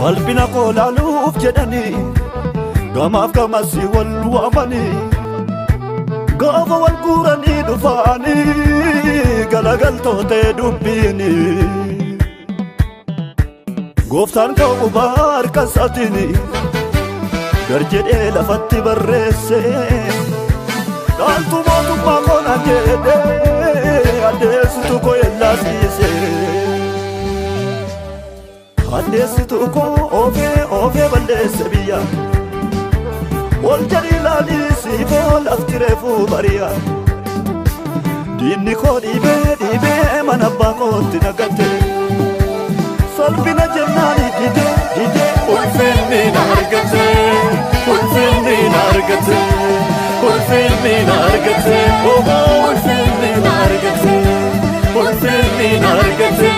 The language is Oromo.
qalbina kolaaluuf jedhanii gamaaf gamasi wal waamanii gaafa wal guuranii dhufaanii galagaltootee dubbiini gooftaan ka'u harka isaatiini gar jedhee lafatti barreesse dhaaltu mootummaa koona jedhee addeessitu koo yellaasiise addeessitu koo oofee balleesse biyya wal jedhi laalisi koo lafti reefuu bari'a diinni koo dhiibee mana abbaa kootti nagatte salphina jennaani didee ulfinni na argate ulfinni na argate ulfinni na argate ulfinni na argate ulfinni na argate